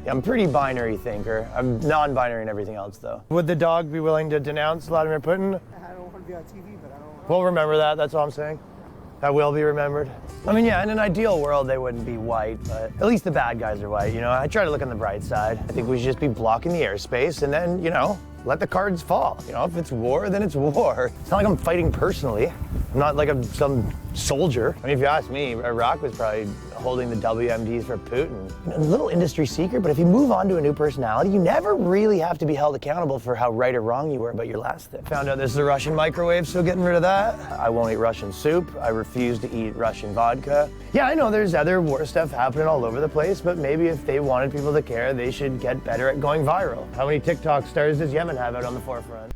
Yeah, I'm a pretty binary thinker. I'm non-binary in everything else, though. Would the dog be willing to denounce Vladimir Putin? I don't want to be on TV, but I don't. We'll remember that. That's all I'm saying. That will be remembered. I mean, yeah, in an ideal world, they wouldn't be white, but at least the bad guys are white, you know? I try to look on the bright side. I think we should just be blocking the airspace and then, you know, let the cards fall. You know, if it's war, then it's war. It's not like I'm fighting personally. I'm not like I'm some soldier. I mean, if you ask me, Iraq was probably holding the WMDs for Putin. You know, a little industry secret, but if you move on to a new personality, you never really have to be held accountable for how right or wrong you were about your last thing. Found out there's a Russian microwave, so getting rid of that. I won't eat Russian soup. I refuse to eat Russian vodka. Yeah, I know there's other war stuff happening all over the place, but maybe if they wanted people to care, they should get better at going viral. How many TikTok stars does Yemen have out on the forefront?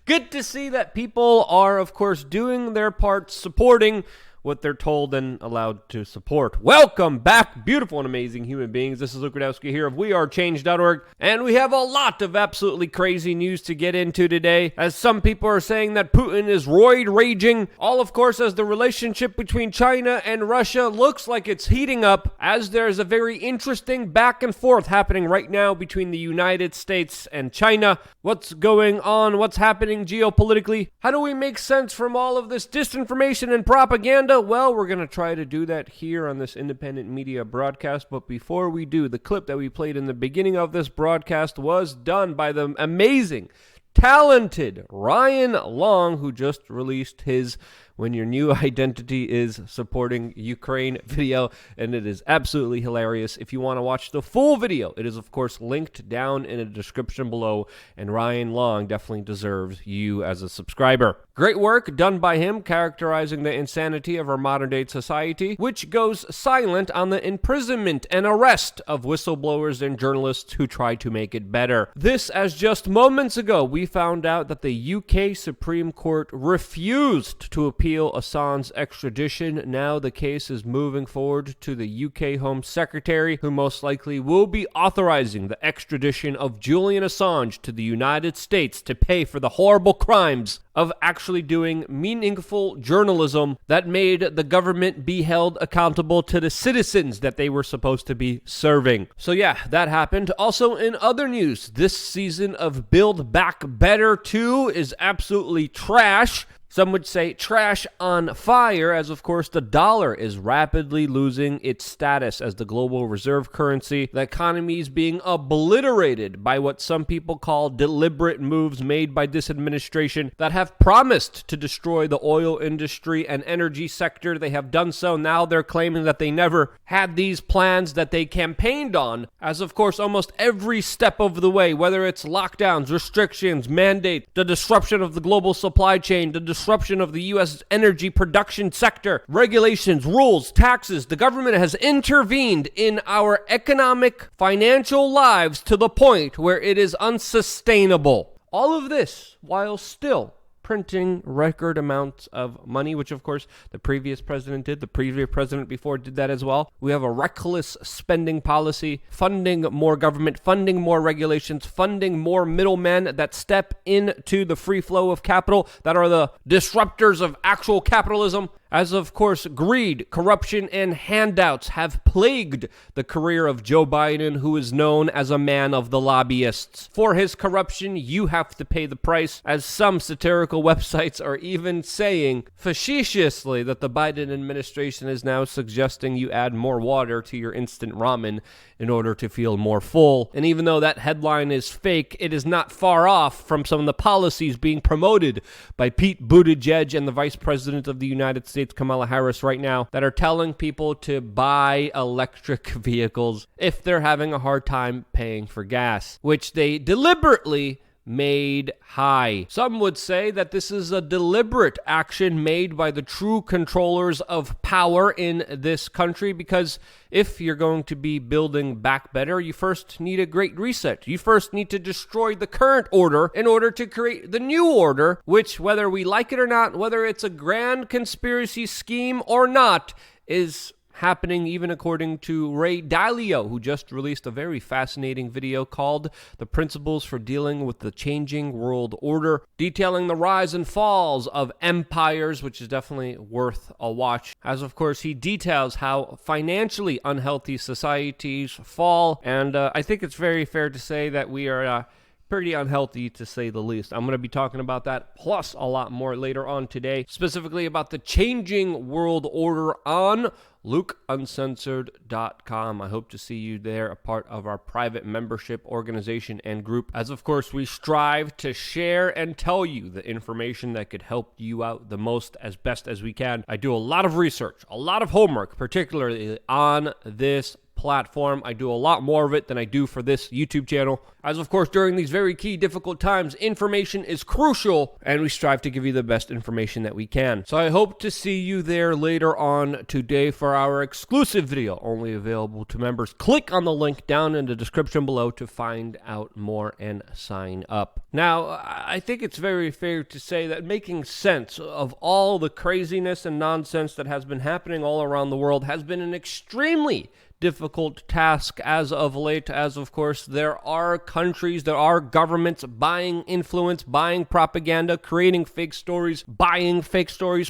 Good to see that people are, of course, doing their part, supporting what they're told and allowed to support. Welcome back, beautiful and amazing human beings. This is Luke Rudowski here of WeAreChange.org, and we have a lot of absolutely crazy news to get into today, as some people are saying that Putin is roid raging, all of course as the relationship between China and Russia looks like it's heating up, as there's a very interesting back and forth happening right now between the United States and China. What's going on? What's happening geopolitically? How do we make sense from all of this disinformation and propaganda? Well, we're going to try to do that here on this independent media broadcast. But before we do, the clip that we played in the beginning of this broadcast was done by the amazing, talented Ryan Long, who just released his When Your New Identity is Supporting Ukraine video, and it is absolutely hilarious. If you want to watch the full video, it is of course linked down in the description below, and Ryan Long definitely deserves you as a subscriber. Great work done by him characterizing the insanity of our modern day society, which goes silent on the imprisonment and arrest of whistleblowers and journalists who try to make it better. This, as just moments ago, we found out that the UK Supreme Court refused to appeal Assange's extradition. Now the case is moving forward to the UK Home Secretary, who most likely will be authorizing the extradition of Julian Assange to the United States to pay for the horrible crimes of actually doing meaningful journalism that made the government be held accountable to the citizens that they were supposed to be serving. So yeah, that happened. Also in other news, this season of Build Back Better 2 is absolutely trash. Some would say trash on fire, as of course the dollar is rapidly losing its status as the global reserve currency. The economy is being obliterated by what some people call deliberate moves made by this administration that have promised to destroy the oil industry and energy sector. They have done so. Now they're claiming that they never had these plans that they campaigned on, as of course almost every step of the way, whether it's lockdowns, restrictions, mandate, the disruption of the global supply chain, the disruption of the U.S. energy production sector, regulations, rules, taxes. The government has intervened in our economic, financial lives to the point where it is unsustainable. All of this while still printing record amounts of money, which of course the previous president did. The previous president before did that as well. We have a reckless spending policy, funding more government, funding more regulations, funding more middlemen that step into the free flow of capital, that are the disruptors of actual capitalism. As of course, greed, corruption, and handouts have plagued the career of Joe Biden, who is known as a man of the lobbyists. For his corruption, you have to pay the price, as some satirical websites are even saying facetiously that the Biden administration is now suggesting you add more water to your instant ramen in order to feel more full. And even though that headline is fake, it is not far off from some of the policies being promoted by Pete Buttigieg and the Vice President of the United States, Kamala Harris, right now, that are telling people to buy electric vehicles if they're having a hard time paying for gas, which they deliberately made high. Some would say that this is a deliberate action made by the true controllers of power in this country, because if you're going to be building back better, you first need a great reset. You first need to destroy the current order in order to create the new order, which, whether we like it or not, whether it's a grand conspiracy scheme or not, is happening, even according to Ray Dalio, who just released a very fascinating video called The Principles for Dealing with the Changing World Order, detailing the rise and falls of empires, which is definitely worth a watch, as of course he details how financially unhealthy societies fall, and I think it's very fair to say that we are pretty unhealthy, to say the least. I'm going to be talking about that, plus a lot more later on today, specifically about the changing world order on LukeUncensored.com. I hope to see you there, a part of our private membership organization and group, as of course we strive to share and tell you the information that could help you out the most as best as we can. I do a lot of research, a lot of homework, particularly on this platform. I do a lot more of it than I do for this YouTube channel, as of course during these very key difficult times, information is crucial and we strive to give you the best information that we can. So I hope to see you there later on today for our exclusive video, only available to members. Click on the link down in the description below to find out more and sign up. Now, I think it's very fair to say that making sense of all the craziness and nonsense that has been happening all around the world has been an extremely difficult task as of late, as of course there are countries, there are governments buying influence, buying propaganda, creating fake stories,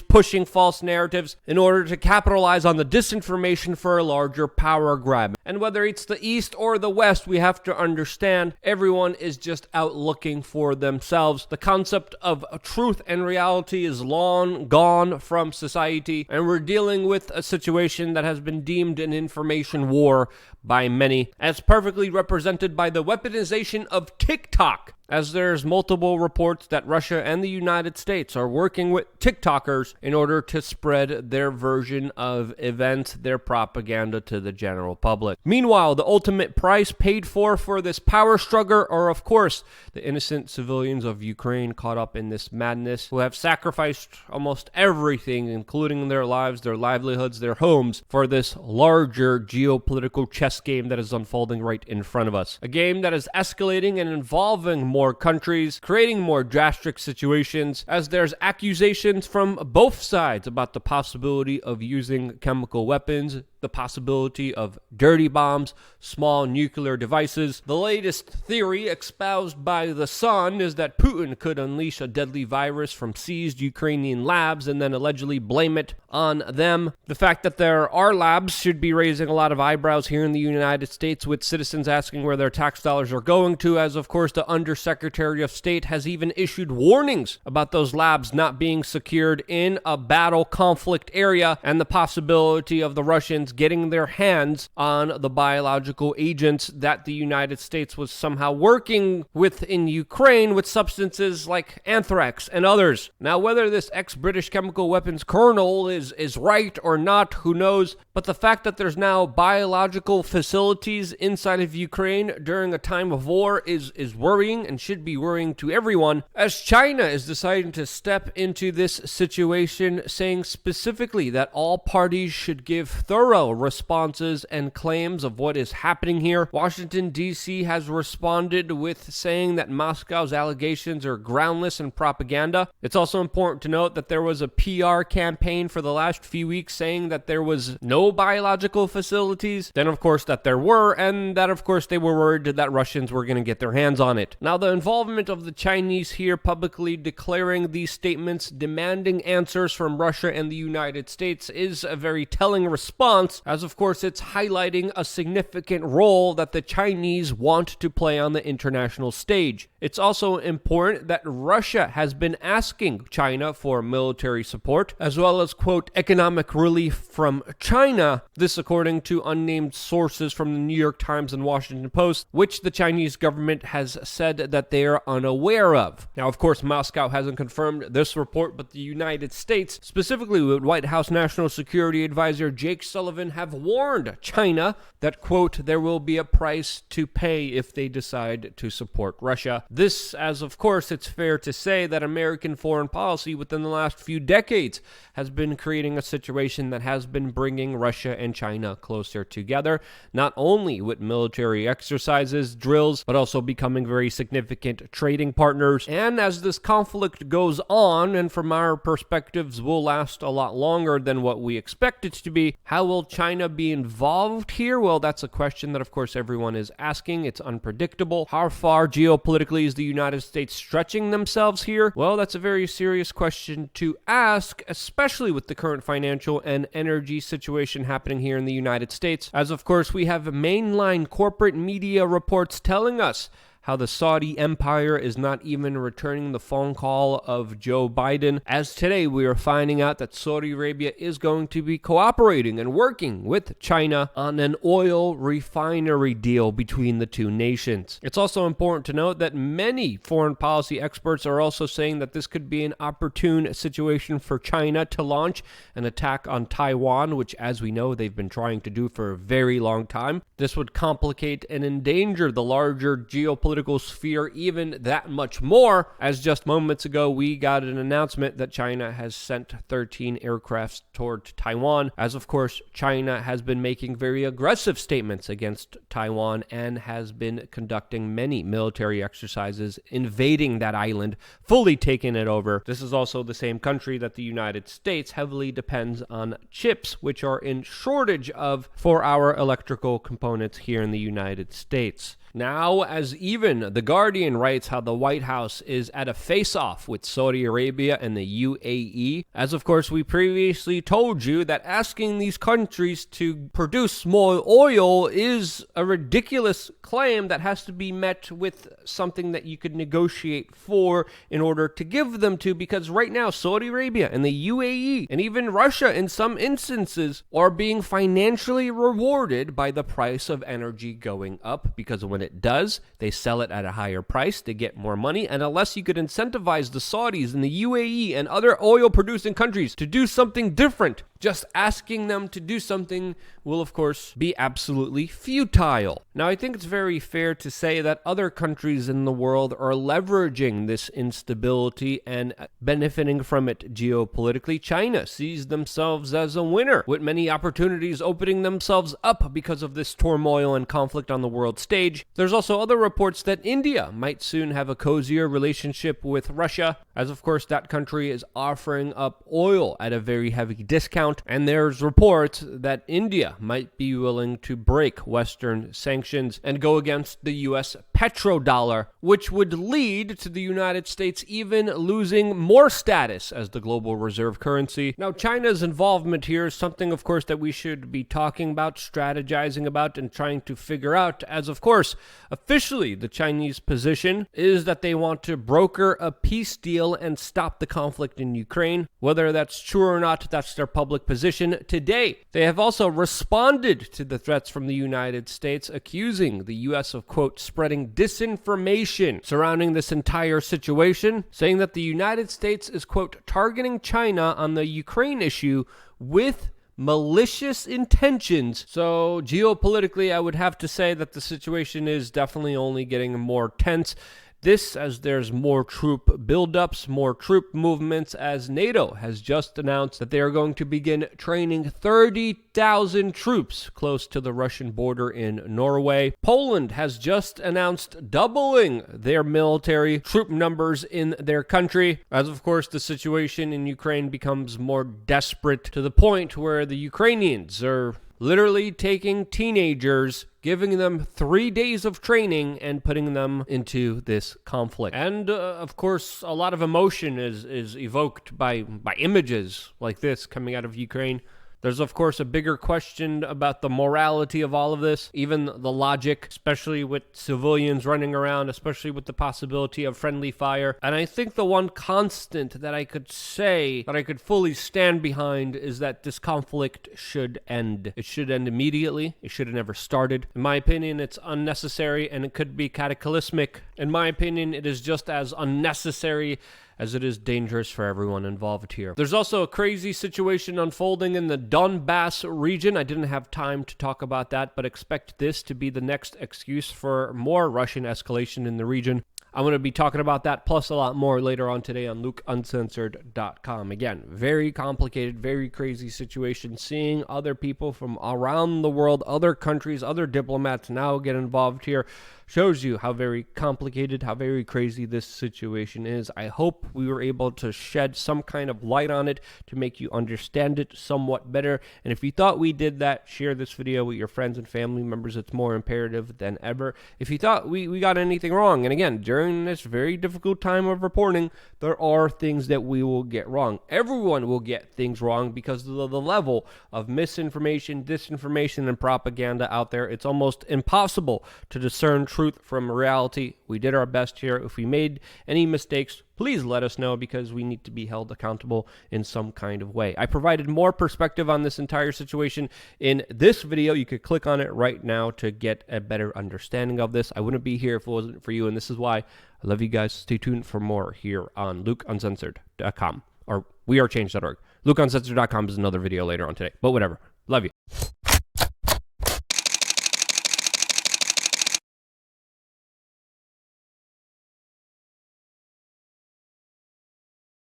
pushing false narratives in order to capitalize on the disinformation for a larger power grab. And whether it's the East or the West, we have to understand everyone is just out looking for themselves. The concept of truth and reality is long gone from society, and we're dealing with a situation that has been deemed an information war by many, as perfectly represented by the weaponization of TikTok, as there's multiple reports that Russia and the United States are working with TikTokers in order to spread their version of events, their propaganda to the general public. Meanwhile, the ultimate price paid for this power struggle are, of course, the innocent civilians of Ukraine caught up in this madness, who have sacrificed almost everything, including their lives, their livelihoods, their homes, for this larger geopolitical chess game that is unfolding right in front of us. A game that is escalating and involving more countries, creating more drastic situations, as there's accusations from both sides about the possibility of using chemical weapons, the possibility of dirty bombs, small nuclear devices. The latest theory espoused by The Sun is that Putin could unleash a deadly virus from seized Ukrainian labs and then allegedly blame it on them. The fact that there are labs should be raising a lot of eyebrows here in the United States, with citizens asking where their tax dollars are going to, as of course the Undersecretary of State has even issued warnings about those labs not being secured in a battle conflict area, and the possibility of the Russians getting their hands on the biological agents that the United States was somehow working with in Ukraine, with substances like anthrax and others. Now, whether this ex-British chemical weapons colonel is right or not, who knows, but the fact that there's now biological facilities inside of Ukraine during a time of war is worrying, and should be worrying to everyone, as China is deciding to step into this situation, saying specifically that all parties should give thorough responses and claims of what is happening here. Washington, D.C. has responded with saying that Moscow's allegations are groundless and propaganda. It's also important to note that there was a PR campaign for the last few weeks saying that there was no biological facilities, then of course that there were, and that of course they were worried that Russians were going to get their hands on it. Now, the involvement of the Chinese here publicly declaring these statements, demanding answers from Russia and the United States, is a very telling response, as of course it's highlighting a significant role that the Chinese want to play on the international stage. It's also important that Russia has been asking China for military support, as well as, quote, economic relief from China. This according to unnamed sources from the New York Times and Washington Post, which the Chinese government has said that they are unaware of. Now, of course, Moscow hasn't confirmed this report, but the United States, specifically with White House National Security Advisor Jake Sullivan, have warned China that, quote, there will be a price to pay if they decide to support Russia. This, as of course it's fair to say that American foreign policy within the last few decades has been creating a situation that has been bringing Russia and China closer together, not only with military exercises, drills, but also becoming very significant significant trading partners. And as this conflict goes on, and from our perspectives will last a lot longer than what we expect it to be, how will China be involved here? Well, that's a question that, of course, everyone is asking. It's unpredictable. How far geopolitically is the United States stretching themselves here? Well, that's a very serious question to ask, especially with the current financial and energy situation happening here in the United States, as of course we have mainline corporate media reports telling us how the Saudi empire is not even returning the phone call of Joe Biden. As today we are finding out that Saudi Arabia is going to be cooperating and working with China on an oil refinery deal between the two nations. It's also important to note that many foreign policy experts are also saying that this could be an opportune situation for China to launch an attack on Taiwan, which, as we know, they've been trying to do for a very long time. This would complicate and endanger the larger geopolitical sphere even that much more, as just moments ago we got an announcement that China has sent 13 aircrafts toward Taiwan, as of course China has been making very aggressive statements against Taiwan and has been conducting many military exercises, invading that island, fully taking it over. This is also the same country that the United States heavily depends on chips, which are in shortage of for our electrical components here in the United States. Now, as even The Guardian writes how the White House is at a face-off with Saudi Arabia and the UAE, as of course we previously told you that asking these countries to produce more oil is a ridiculous claim that has to be met with something that you could negotiate for in order to give them to, because right now Saudi Arabia and the UAE and even Russia in some instances are being financially rewarded by the price of energy going up, because when it does, they sell it at a higher price, they get more money, and unless you could incentivize the Saudis and the UAE and other oil-producing countries to do something different, just asking them to do something will, of course, be absolutely futile. Now, I think it's very fair to say that other countries in the world are leveraging this instability and benefiting from it geopolitically. China sees themselves as a winner, with many opportunities opening themselves up because of this turmoil and conflict on the world stage. There's also other reports that India might soon have a cozier relationship with Russia, as of course that country is offering up oil at a very heavy discount. And there's reports that India might be willing to break Western sanctions and go against the US petrodollar, which would lead to the United States even losing more status as the global reserve currency. Now, China's involvement here is something, of course, that we should be talking about, strategizing about, and trying to figure out, as of course, officially the Chinese position is that they want to broker a peace deal and stop the conflict in Ukraine. Whether that's true or not, that's their public position today. They have also responded to the threats from the United States, accusing the U.S. of, quote, spreading disinformation surrounding this entire situation, saying that the United States is, quote, targeting China on the Ukraine issue with malicious intentions. So geopolitically, I would have to say that the situation is definitely only getting more tense. This as there's more troop buildups, more troop movements, as NATO has just announced that they are going to begin training 30,000 troops close to the Russian border in Norway. Poland has just announced doubling their military troop numbers in their country, as of course the situation in Ukraine becomes more desperate, to the point where the Ukrainians are literally taking teenagers, giving them 3 days of training and putting them into this conflict. And of course, a lot of emotion is evoked by images like this coming out of Ukraine. There's, of course, a bigger question about the morality of all of this, even the logic, especially with civilians running around, especially with the possibility of friendly fire. And I think the one constant that I could say, that I could fully stand behind, is that this conflict should end. It should end immediately. It should have never started. In my opinion, it's unnecessary and it could be cataclysmic. In my opinion, it is just as unnecessary as it is dangerous for everyone involved here. There's also a crazy situation unfolding in the Donbass region. I didn't have time to talk about that, but expect this to be the next excuse for more Russian escalation in the region. I'm going to be talking about that plus a lot more later on today on LukeUncensored.com. Again, very complicated, very crazy situation. Seeing other people from around the world, other countries, other diplomats now get involved here. shows you how very complicated, how very crazy this situation is. I hope we were able to shed some kind of light on it to make you understand it somewhat better. And if you thought we did that, share this video with your friends and family members. It's more imperative than ever. If you thought we got anything wrong, and again, during this very difficult time of reporting, there are things that we will get wrong. Everyone will get things wrong because of the level of misinformation, disinformation, and propaganda out there. It's almost impossible to discern truth from reality. We did our best here. If we made any mistakes, please let us know because we need to be held accountable in some kind of way. I provided more perspective on this entire situation in this video. You could click on it right now to get a better understanding of this. I wouldn't be here if it wasn't for you, and this is why I love you guys. Stay tuned for more here on LukeUncensored.com or wearechange.org. LukeUncensored.com is another video later on today, but whatever. Love you.